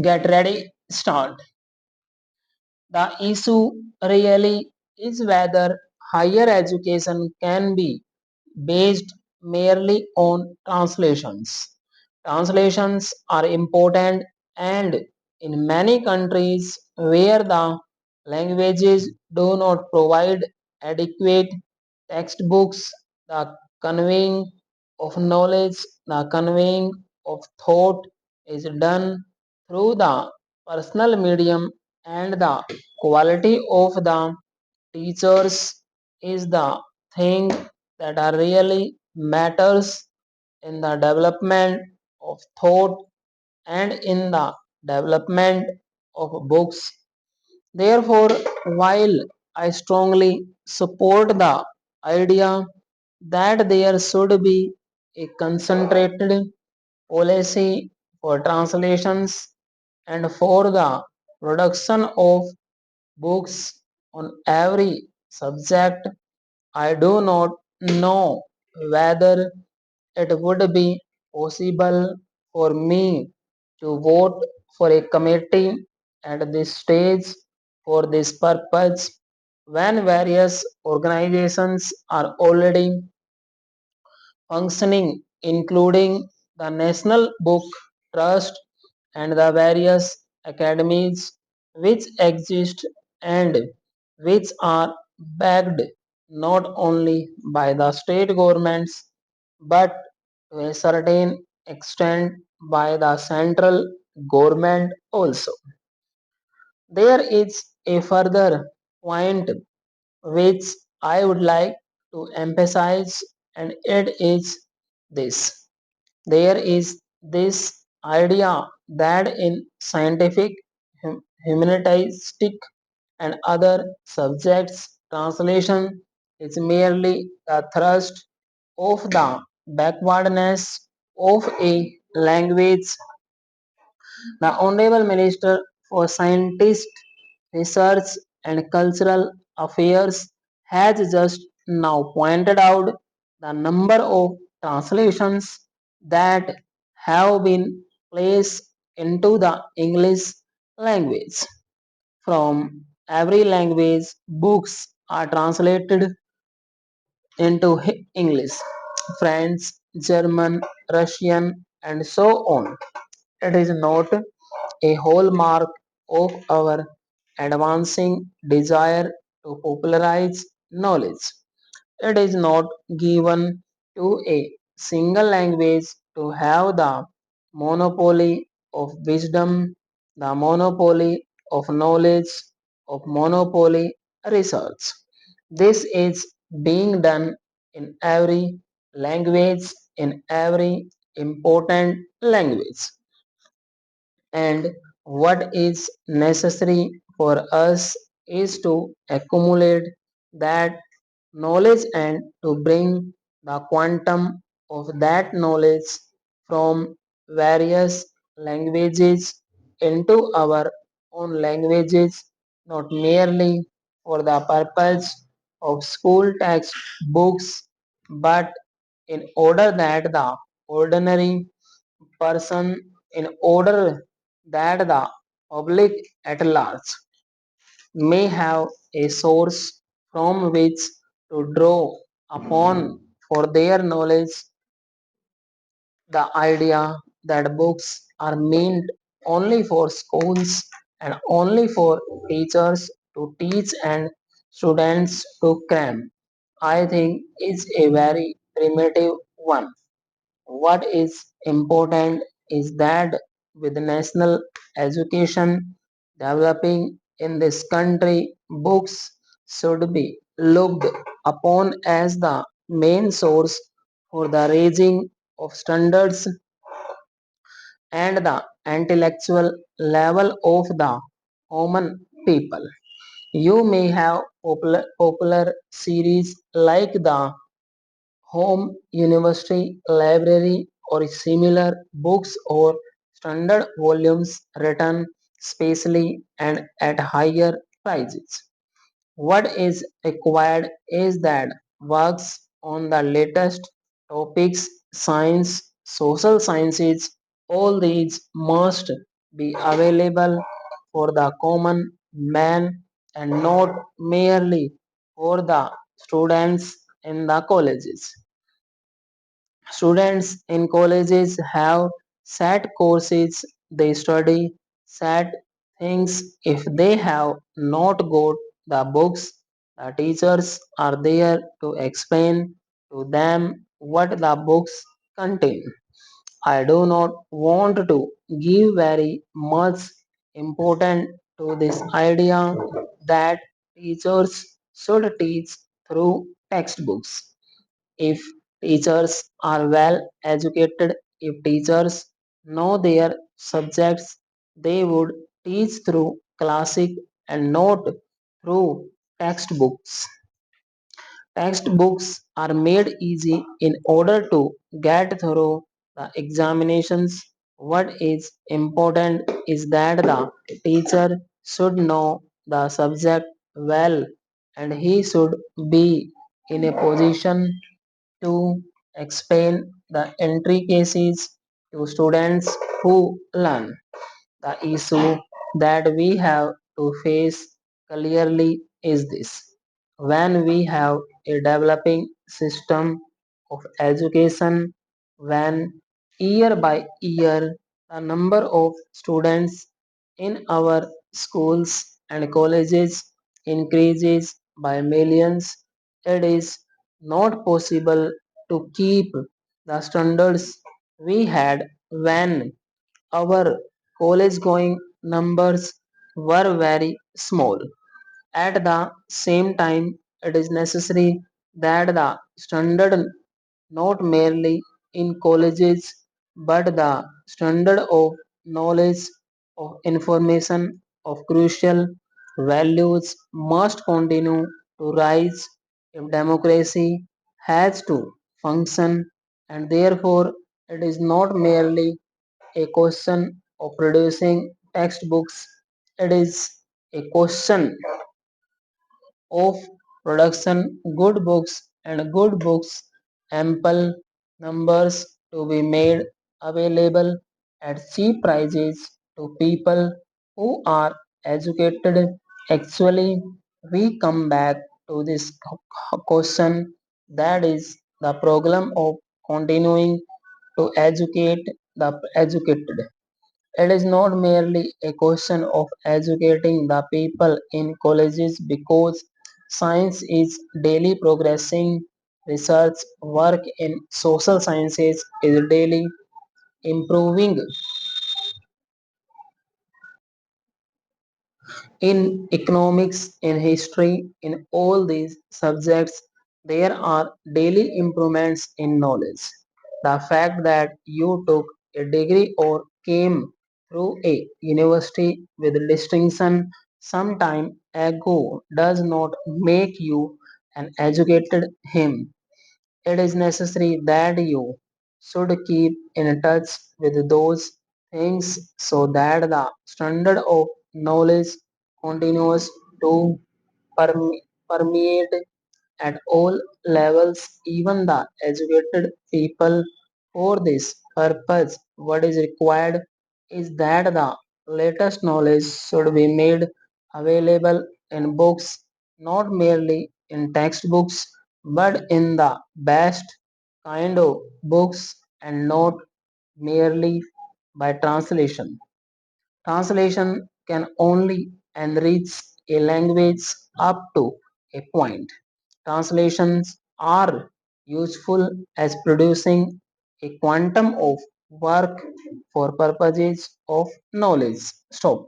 Get ready, start. The issue really is whether higher education can be based merely on translations. Translations are important, and in many countries where the languages do not provide adequate textbooks, the conveying of knowledge, the conveying of thought is done through the personal medium, and the quality of the teachers is the thing that are really matters in the development of thought and in the development of books. Therefore, while I strongly support the idea that there should be a concentrated policy for translations and for the production of books on every subject, I do not know whether it would be possible for me to vote for a committee at this stage for this purpose when various organizations are already functioning, including the National Book Trust and the various academies which exist and which are backed not only by the state governments but to a certain extent by the central government also. There is a further point which I would like to emphasize, and it is this. There is this idea that in scientific, humanistic, and other subjects, translation is merely the thrust of the backwardness of a language. The Honorable Minister for Scientist Research and Cultural Affairs has just now pointed out the number of translations that have been placed into the English language. From every language, books are translated into English, French, German, Russian, and so on. It is not a hallmark of our advancing desire to popularize knowledge. It is not given to a single language to have the monopoly of wisdom, the monopoly of knowledge, of monopoly research. This is being done in every language, in every important language. And what is necessary for us is to accumulate that knowledge and to bring the quantum of that knowledge from various languages into our own languages, not merely for the purpose of school textbooks, but in order that the ordinary person, in order that the public at large may have a source from which to draw upon for their knowledge. The idea that books are meant only for schools and only for teachers to teach and students to cram, I think is a very primitive one. What is important is that with national education developing in this country, books should be looked upon as the main source for the raising of standards and the intellectual level of the common people. You may have popular series like the home university library or similar books or standard volumes written specially and at higher prices. What is required is that works on the latest topics, science, social sciences, all these must be available for the common man and not merely for the students in the colleges. Students in colleges have set courses they study, set things. If they have not got the books, the teachers are there to explain to them what the books contain. I do not want to give very much importance to this idea that teachers should teach through textbooks. If teachers are well educated, if teachers know their subjects, they would teach through classic and not through textbooks. Textbooks are made easy in order to get through the examinations. What is important is that the teacher should know the subject well and he should be in a position to explain the intricacies to students who learn. The issue that we have to face clearly is this. When we have a developing system of education, when year by year the number of students in our schools and colleges increases by millions, it is not possible to keep the standards we had when our college going numbers were very small. At the same time, it is necessary that the standard not merely in colleges but the standard of knowledge, of information, of crucial values must continue to rise if democracy has to function, and therefore it is not merely a question of producing textbooks, it is a question of production good books and good books ample numbers to be made available at cheap prices to people who are educated. Actually, we come back to this question, that is the problem of continuing to educate the educated. It is not merely a question of educating the people in colleges because science is daily progressing, research work in social sciences is daily improving. In economics, in history, in all these subjects, there are daily improvements in knowledge. The fact that you took a degree or came through a university with distinction some time ago does not make you an educated him. It is necessary that you should keep in touch with those things so that the standard of knowledge continues to permeate at all levels, even the educated people. For this purpose, what is required is that the latest knowledge should be made available in books, not merely in textbooks, but in the best kind of books and not merely by translation. Translation can only enrich a language up to a point. Translations are useful as producing a quantum of work for purposes of knowledge. Stop.